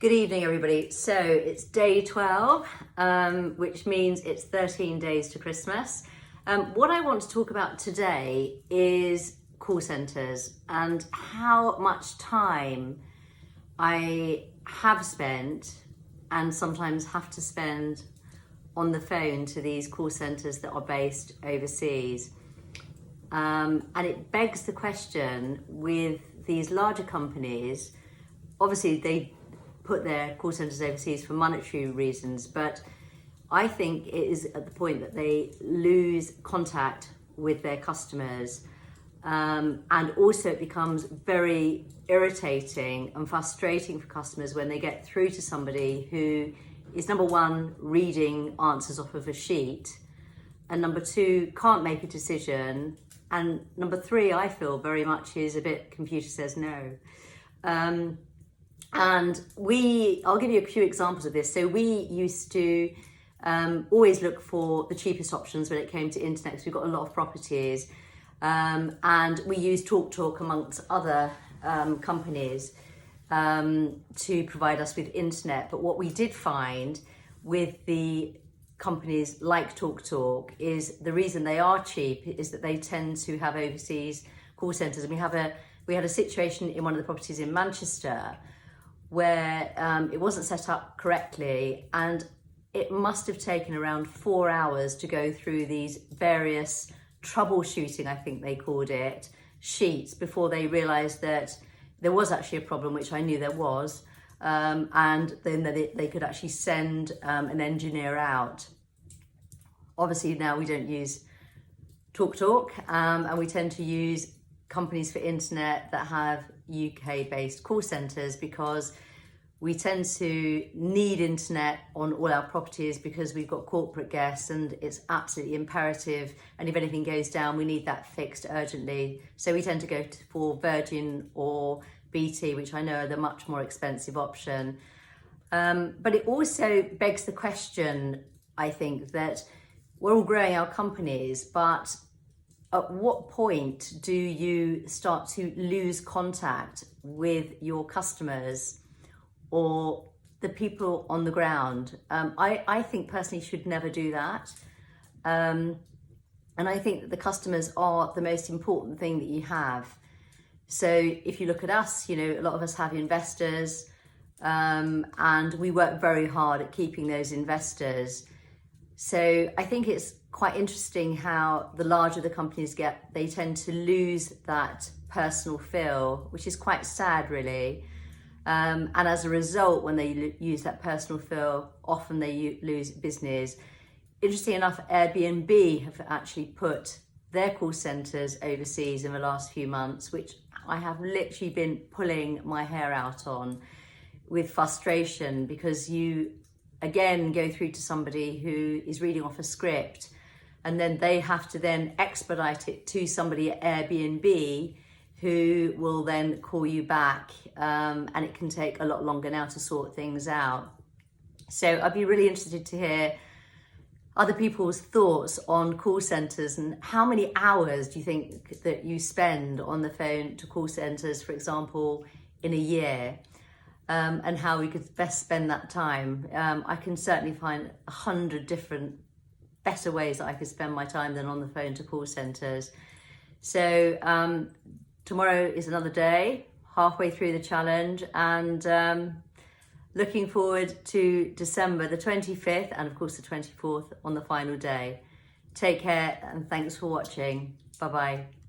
Good evening, everybody. So it's day 12, which means it's 13 days to Christmas. What I want to talk about today is call centres and how much time I have spent and sometimes have to spend on the phone to these call centres that are based overseas. And it begs the question with these larger companies, obviously they put their call centres overseas for monetary reasons, but I think it is at the point that they lose contact with their customers, and also it becomes very irritating and frustrating for customers when they get through to somebody who is, number one, reading answers off of a sheet, and number two, can't make a decision, and number three, I feel very much is a bit computer says no. And I'll give you a few examples of this. So we used to always look for the cheapest options when it came to internet, because we've got a lot of properties. And we used TalkTalk amongst other companies to provide us with internet. But what we did find with the companies like TalkTalk is the reason they are cheap is that they tend to have overseas call centres. And we had a situation in one of the properties in Manchester where it wasn't set up correctly, and it must have taken around 4 hours to go through these various troubleshooting, I think they called it, sheets before they realised that there was actually a problem, which I knew there was, and then they could actually send an engineer out. Obviously now we don't use TalkTalk, and we tend to use companies for internet that have UK-based call centres, because we tend to need internet on all our properties because we've got corporate guests and it's absolutely imperative, and if anything goes down we need that fixed urgently. So we tend to go for Virgin or BT, which I know are the much more expensive option. But it also begs the question, I think, that we're all growing our companies, but at what point do you start to lose contact with your customers or the people on the ground? I think personally should never do that. And I think that the customers are the most important thing that you have. So if you look at us, a lot of us have investors, and we work very hard at keeping those investors. So I think it's quite interesting how the larger the companies get, they tend to lose that personal feel, which is quite sad, really. And as a result, when they use that personal feel, often they lose business. Interesting enough, Airbnb have actually put their call centres overseas in the last few months, which I have literally been pulling my hair out on with frustration, because you again go through to somebody who is reading off a script, and then they have to then expedite it to somebody at Airbnb who will then call you back, and it can take a lot longer now to sort things out. So I'd be really interested to hear other people's thoughts on call centres, and how many hours do you think that you spend on the phone to call centres, for example, in a year? And how we could best spend that time. I can certainly find 100 different better ways that I could spend my time than on the phone to call centres. So tomorrow is another day, halfway through the challenge, and looking forward to December the 25th and of course the 24th on the final day. Take care and thanks for watching. Bye-bye.